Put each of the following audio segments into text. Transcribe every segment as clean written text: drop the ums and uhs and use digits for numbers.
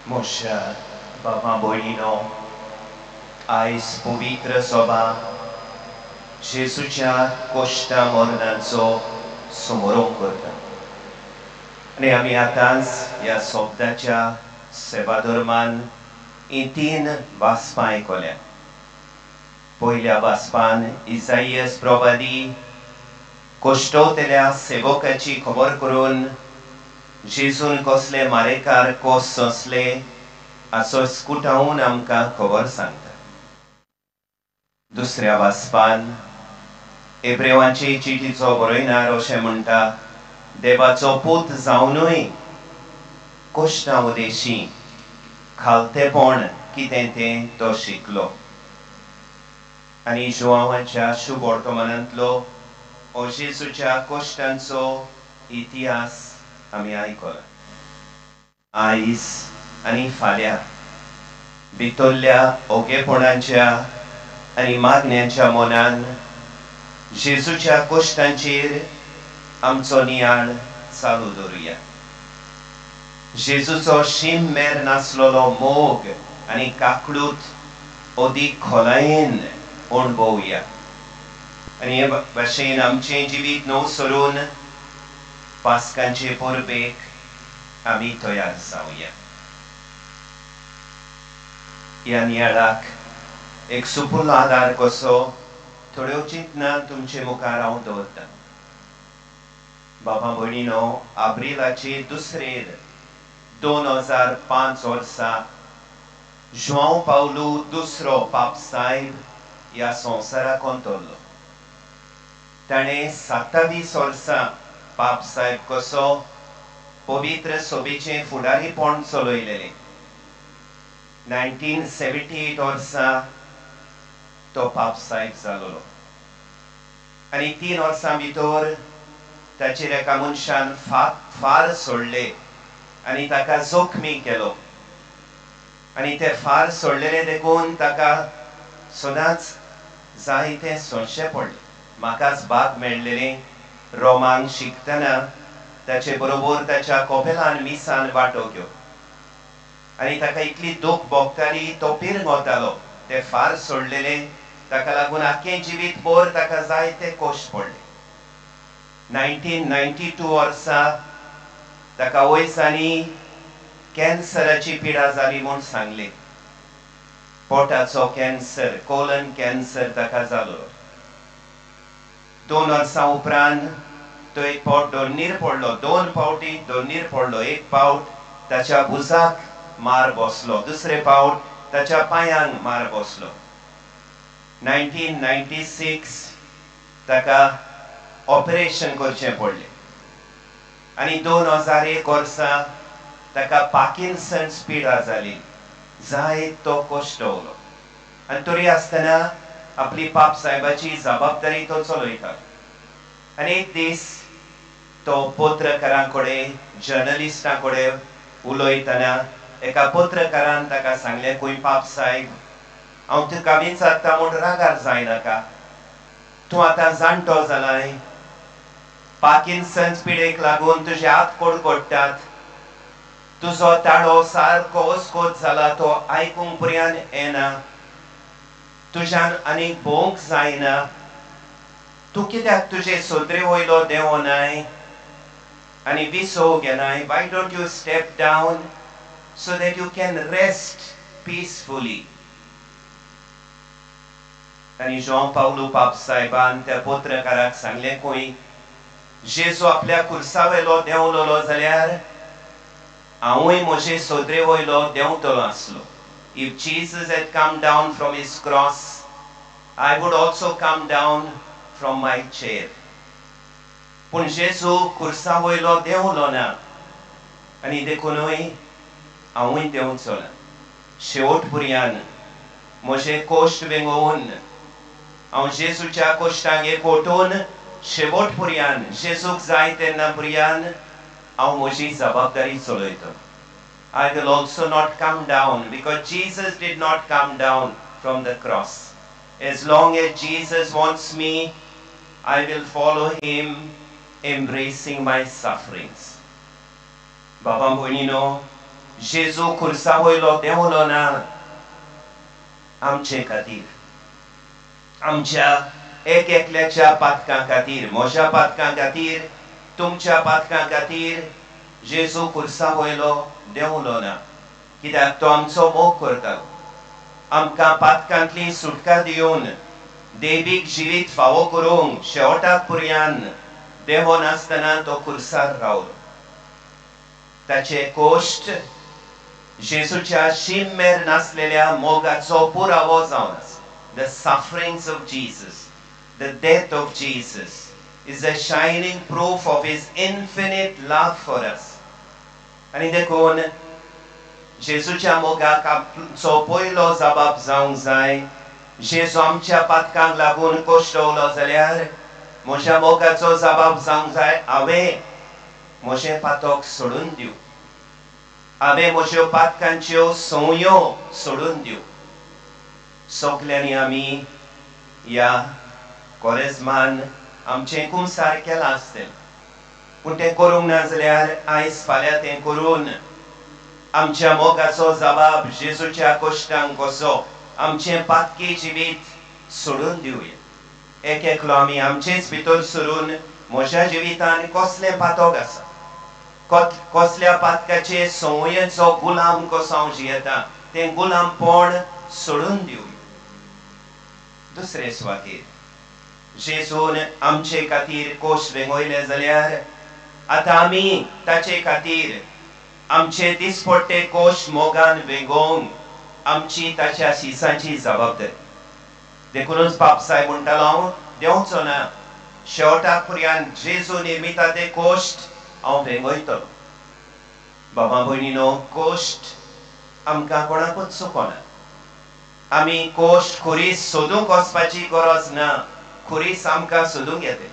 Moșa, Baba Boinino, आयज पवित्र सभा जेजूच्या कोश्टा मरणाचो समारोप करता आणि आमी आतांच ह्या सोबताच्या सेवा धर्मान ही 3 वाचपां आयकल्या. पयल्या वाचपान इसाइयास प्रवादी कोश्टवतल्या सेवकाची खबर करून जेजून कसले मारेकार कोस सोंसले हाचो स्कुटावून आमकां खबर सांगता. दुसऱ्या वाचपान एब्रेवांचे चिठीचो बरयणार अशें म्हणटा, देवाचो पूत जावनूय कोश्टां उदेशी खालतेपण कितें तें तो शिकलो. आनी जुआंवाच्या शुभ वर्तमानांतलो हो जेजूच्या कोश्टांचो इतिहास आमी आयकला. आयज आनी फाल्यां भितरल्या ओगेपणाच्या आनी मागण्यांच्या मनान जेजूच्या कोश्टांचेर आमचो नियाळ चालू दवरुया. जेजूचो शीम मेर नासलोलो मोग आनी काकळूत अदीक खोलायेन अणभवुया आनी हे भाशेन आमचें जिवीत न्हू सरून पास्कांचे परबेक आमी तयार जावया. ह्या नियाळाक एक सुपुर्द आदार कसो थोड्यो चिंतना तुमचे मुखार हांव दवरतां. बाबा भयणीनो, आब्रिलाचे दुसरेर 2005 वर्सा जुआंव पावलू दुसरो पापसाहेब ह्या संवसाराक अंतरलो. ताणें 27 वर्सां पापसाहेब कसो पवित्र सभेचें फुडारीपण चलयलेलें. 1978 वर्सा तो पापसाहेब जालोलो आनी 3 वर्सां भितर ताचेर एका मनशान फार सोडले आनी ताका जखमी केलो आनी ते फार सोडलेले देखून ताका सदांच जायते सोंसचें पडलें. म्हाकाच भाग मेळ्ळेलें रोमांक शिकतना ताचे बरोबर ताच्या कोपेलान मिसान वांटो घेवप आनी ताका इतली दूख भोगताली तो पिर्ग वतालो. ते फार सोडलेले ताका लागून आख्खें जिवीत भर ताका जायते कोश्ट पडले. 1992 वर्सा ताका वयसांनी कॅन्सराची पिडा जाली म्हूण सांगलें. पोटाचो कॅन्सर, कोलन कॅन्सर ताका जालो. 2 वर्सां उपरांत तो एक फावट दोनीर पडलो. 2 फावटी दोनीर पडलो. एक फावट ताच्या भुजाक मार बसलो, दुसरे फावट ताच्या पांयांक मार बसलो. 1996 ताका ऑपरेशन करचें पडलें आनी 2001 वर्सा ताका पार्किन्सन्स पिडा जाली. जायतो कोश्टवलो आनी तरी आसतना आपली पापसाहेबाची जबाबदारी तो चलयता. आनी एक दीस तो पत्रकारां कडेन, जर्नलिस्टां कडेन उलयतना एका पत्रकारान ताका सांगलें, खंय पापसाहेब, हांव तुका विचारता म्हूण रागार जायनाका. तूं आतां जाणटो जालाय, पार्किन्सन्स पिडेक लागून तुजे हात कडकडटात, तुजो ताळो सारको अस्कोत जाला, तो आयकूंक पर्यान येना, तुज्यान आनीक भोवंक जायना. तूं कित्याक तुजे सोदरे वयलो देंवनाय आनी विसव घेनाय? Why don't you step down so that you can rest peacefully? आनी जुआंव पावलू पापसाहेबान त्या पत्रकाराक सांगलें, खंय जेजू आपल्या खुर्सा वयलो देंवलोलो जाल्यार हांवूय म्हजे सोदरे वयलो देंवतलो आसलो. If Jesus had come down from his cross, I would also come down from my chair. पूण जेजू खुर्सा वयलो देंवलो ना आनी देखूनय हांवूय देंवचो ना. शेवट पर्यान म्हजे कोश्ट वेंगोवन हांव जेजूच्या कोश्टांक एकवटून शेवट पर्यान जेजूक जाय तेन्ना पर्यान हांव म्हजी जबाबदारी चलयता. I will also not come down because Jesus did not come down from the cross. As long as Jesus wants me, I will follow him, embracing my sufferings. बाबा भयणीनो, जेजू खुर्सा वयलो देंवलो ना आमचे खातीर, आमच्या एक एकल्याच्या पातकां खातीर, म्हज्या पातकां खातीर, तुमच्या पातकां खातीर जेजू खुर्सा वयलो देंवलो ना, कित्याक तो आमचो मोग करता, आमकां पातकांतली सुटका दिवन देवीक जिवीत फावो करूंक शेवटाक पर्यंत देव नासतना तो खुर्सार रावलो. ताचे कोश्ट जेजूच्या शिममेर नासलेल्या मोगाचो पुरावो जावन आसा. The sufferings of Jesus, the death of Jesus is a shining proof of his infinite love for us. आनी देखून जेजूच्या मोगाक आमचो पयलो जबाब जावंक जाय. जेजू आमच्या पातकांक लागून कोश्टवलो जाल्यार म्हज्या मोगाचो जबाब जावंक जाय, हांवें म्हजें पातक सोडून दिवं, हांवें म्हज्यो पातकांच्यो संवयो सोडून दिवं. सगल्यांनी आमी ह्या कोरेजमान आमचें कुमसार केलां आसतलें, पूण तें करूंक ना जाल्यार आयज फाल्यां तें करून आमच्या मोगाचो जबाब जेजूच्या कोश्टांक कसो आमचें पातकी जिवीत सोडून दिवया. एक एकलो आमी आमचेच भितर सरून म्हज्या जिवितान कसलें पातक आसा, कसल्या पातकाचे संवयेचो गुलाम कसो हांव जियेता, तें गुलामपण सोडून दिवया. दुसरे सुवातेर जेजून आमचे खातीर कोश्ट वेंगयले जाल्यार आतां आमी ताचे खातीर आमचे दिसपट्टे कोश्ट मोगान वेंगोवंक आमची ताच्या सिसांची जबाबदारी. देखूनच पापसाय म्हणटालो हांव देंवचो ना, शेवटाक पर्यंत जेजू निर्मिता ते कोश्ट हांव वेंगयतलो. बाबा भयणीनो, कोश्ट आमकां कोणाकूच चुकोना. आमी कोश्ट खुरीस सोदूंक वचपाची गरज ना, खुरीस आमकां सोदूंक येते.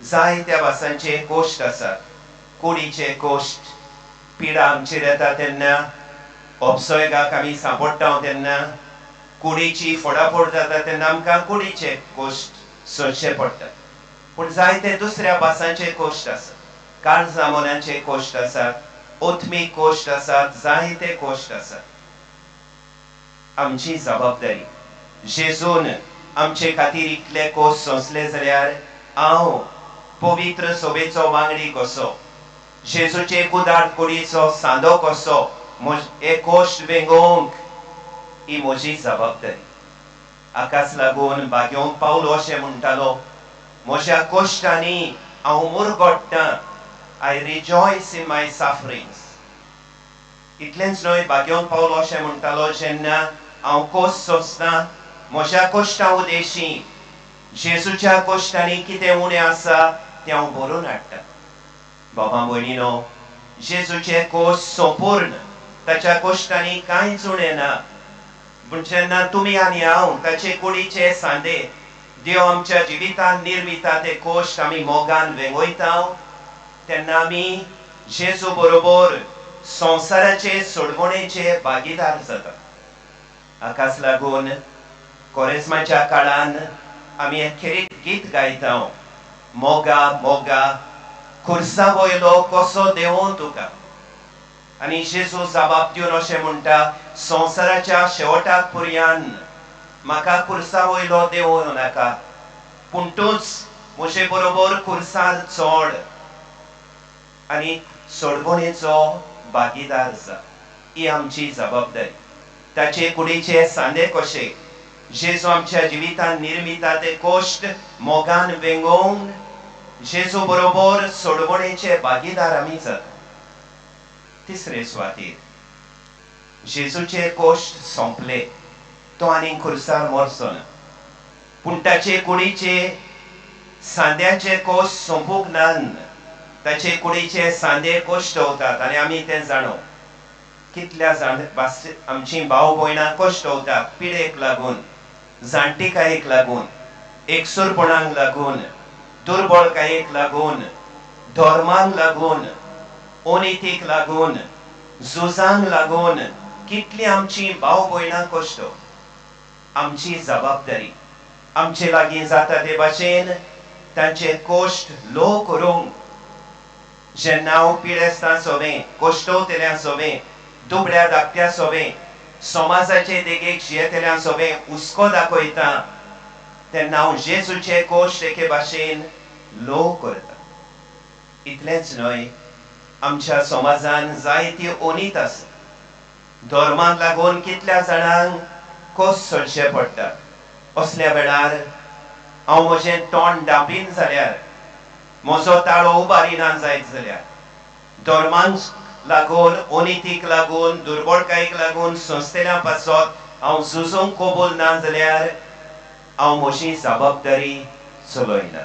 जायत्या भासांचे कोश्ट आसात. कुडीचे कोश्ट, पिडा आमचेर येता तेन्ना, उपसयगाक आमी सांपडटा तेन्ना, कुडीची फोडाफोड जाता तेन्ना आमकां कुडीचे कोश्ट सोदचे पडटा. पूण जायते दुसऱ्या भासांचे कोश्ट आसात, काळजा मोन्यांचे कोश्ट आसात, ओथमीक कोश्ट आसात, जायते कोश्ट आसात. आमची जबाबदारी जेजून आमचे खातीर इतले कोश्ट सोंसले जाल्यार हांव पवित्र सोबेचो वांगडी कसो, जेजूचे कुदार कुडीचो सांदो कसो हे कोश्ट वेंगोवंक ही म्हजी जबाबदारी. हाकाच लागून भाग्योन पावलो अशें म्हणटालो, म्हज्या कोश्टांनी हांव मुरगोडटां, I rejoice in my sufferings. इतलेंच न्हय, भाग्योन पावलो अशें म्हणटालो, जेन्ना हांव कोश्ट सोंसता म्हज्या कोश्टां उदेशी जेजूच्या कोश्टांनी कितें उणें आसा तें हांव भरून हाडटा. बाबा भयणीनो, जेजूचे कोश्ट संपूर्ण, ताच्या कोश्टांनी कांयच उणें ना. पूण जेन्ना तुमी आनी हांव ताचे कुडीचे सांदे देव आमच्या जिवितांत निर्मिता ते कोश्ट आमी मोगान वेंगयता तेन्ना आमी जेजू बरोबर संवसाराचे सोडवणेचे भागीदार जाता. हाकाच लागून कोरेजमाच्या काळान आमी अखेरीत गीत गायता, मोगा मोगा खुर्सा वयलो कसो देंवो तुका. आनी जेजू जबाब दिवन अशें म्हणटा, संवसाराच्या शेवटाक पर्यंत म्हाका खुर्सा वयलो देंवो नाका, पूण तूंच म्हजे बरोबर खुर्सार चड आनी सोडवणेचो भागीदार जा. ही आमची जबाबदारी. ताचे कुडीचे सांदे कशे जेजू आमच्या जिवितांत निर्मिता ते कोश्ट मोगान वेंगोवंक जेजू बरोबर सोडवणेचे भागीदार आमी जाता. तिसरे सुवातेर जेजूचे कोश्ट सोंपले, तो आनी खुर्सार मरचो ना, पूण ताचे कुडीचे सांद्याचे कोश्ट सोंपूंक ना. ताचे कुडीचे सांदे कोश्टवतात आनी आमी तें जाणो. कितल्या जाण आमची भाव भयणां कोश्टवतात पिडेक लागून, जाणटेकायेक लागून, एकसुरपणाक लागून, दुर्बळकायेक लागून, धर्माक लागून, अनितीक लागून, झुजांक लागून कितलीं आमची भाव भयणां कोश्टव. आमची जबाबदारी आमचे लागीं जाता ते भाशेन तांचे कोश्ट लो करूंक. जेन्ना हांव पिडेस्तां सोबें, कोश्टवतल्यां सोबें दुबळ्या धाकट्या सोबे समाजाचे देगेक जियेतल्या सोबे हुस्को दाखयता तेन्ना हांव जेजूचे कोश्ट एके भाशेन लोव करता. इतलेंच न्हय, आमच्या समाजान जायती ओनीत आसा. धर्माक लागून कितल्या जाणांक कोस सोडचे पडटा. असल्या वेळार हांव म्हजें तोंड दांपीन जाल्यार, म्हजो ताळो उबारिना जायत जाल्यार, धर्मांक लागून, ओनितीक लागून, दुर्बळकायेक लागून संस्थेल्या पासत हांव झुजूंक कबूल ना जाल्यार हांव म्हजी जबाबदारी चलयना.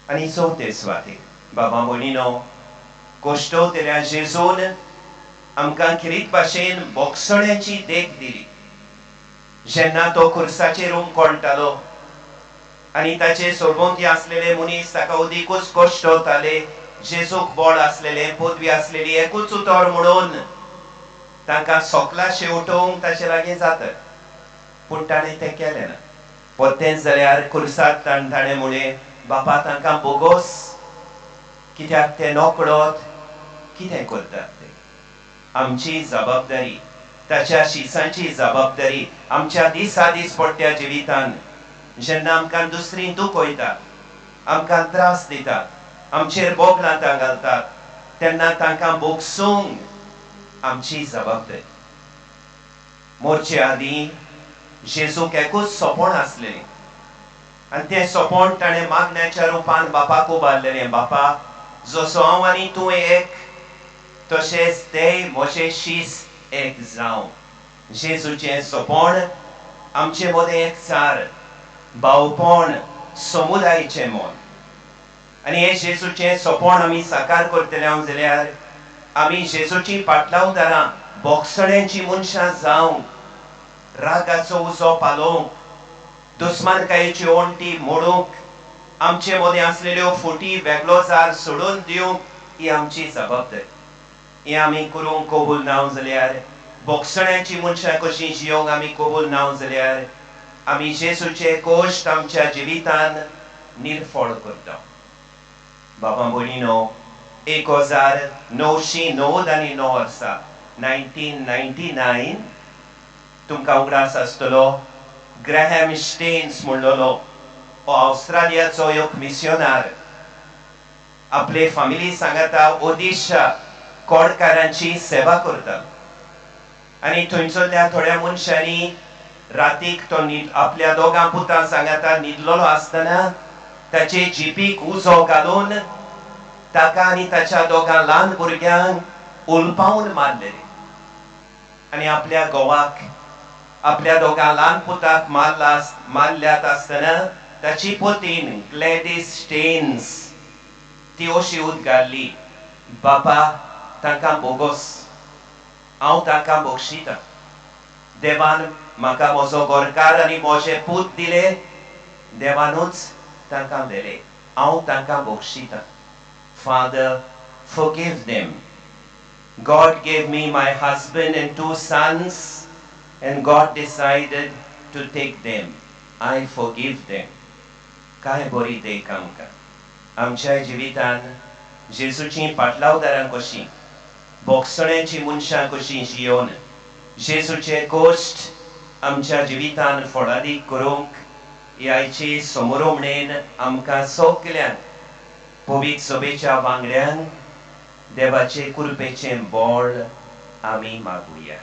आनी चवथे सुवातेर बाबा भयणीनो, कोश्टोवतल्या जेजून आमकां खरीत भाशेन बोगसण्याची देख दिली. जेन्ना तो खुर्साचेर उमखोळटालो आनी ताचे सोबोवती आसलेले मनीस ताका उदीकूच कोश्टवताले, जेजूक बोड आसलेले, पदवी आसलेली एकूच उतर म्हणून तांकां सोकला शेवटोवंक ताचे लागीं जाता. पूण ताणें तें केलें ना. परतेंच जाल्यार खुर्साक ताणें म्हणलें, बापा तांकां बोगोस, कित्याक ते नकळत कितें करतात ते. आमची जबाबदारी, ताच्या शिसांची जबाबदारी आमच्या दिसा दीस पडट्या जिवितान जेन्ना आमकां दुसरीं दुखयतात, आमकां त्रास दितात, आमचेर बोगलांतां घालतात, तेन्ना तांकां बोगसूंक आमची जबाबदारी. मोरचे आदीं जेजूक एकूच सोपण आसलेलें आनी तें सोपण ताणें मागण्याच्या रुपान बापाक उबारलेलें. बापा, जसो हांव आनी तूं एक, तशेंच ते म्हजे शीस एक जावं. जेजूचें सोपण आमचे मदें एकचार, भावपण, समुदायाचें मोल. आनी हे जेजूचें सोपण आमी साकार करतले जाल्यार आमी जेजूची पाटलावदारां, बोगसण्याची मनशां जावंक, रागाचो उजो पालोवंक, दुस्मानकायेची ओंटी मोडूंक, आमचे मदें आसलेल्यो फुटी वेगळोजार सोडून दिवंक ही आमची जबाबदारी. हें आमी करूंक कबूल ना जाल्यार, बोगसण्याची मनशां कशीं जियोंक आमी कबूल ना जाल्यार आमी जेजूचे कोश्ट आमच्या जिवितान निर्फळ करता. बाबा भयणीनो, 1999 वर्सा 1999 तुमकां उगडास आसतलो, ग्रॅहम स्टेन्स म्हणलोलो हो ऑस्ट्रेलियाचो एक मिशनार आपले फामिली सांगाता ओडिशा कोडकारांची सेवा करता. आनी थंयसरल्या थोड्या मनशांनी रातीक तो आपल्या दोगां पुतां सांगाता न्हिदलोलो आसतना ताचे जिपीक उजो घालून ताका आनी ताच्या दोगां ल्हान भुरग्यांक उलपावून मारलेले. आनी आपल्या घोवाक, आपल्या दोगां ल्हान पुताक मारल्यात आसतना ताची पतीन ग्लॅडीस स्टेन्स ती अशी उद्गारली, बापा तांकां बोगोस, हांव तांकां बोगशिता. देवान म्हाका म्हजो गोरकार आनी म्हजे पूत दिले, देवानूच तांकां दिले, हांव तांकां बोगशिता. Father, forgive them. God gave me my husband and 2 sons, and God decided to take them. I forgive them. काय बरी देख आमकां. आमच्या जिवितान जेजूची पाटलावदारां कशीं, बोगसण्याची मनशां कशीं जियोन जेजूचे कोश्ट आमच्या जिवितान फळादीक करूंक ह्याची समोरुमणेन आमकां सगल्यांक पवित्र सभेच्या वांगड्यांक देवाचे कृपेचें बोळ आमी मागुया.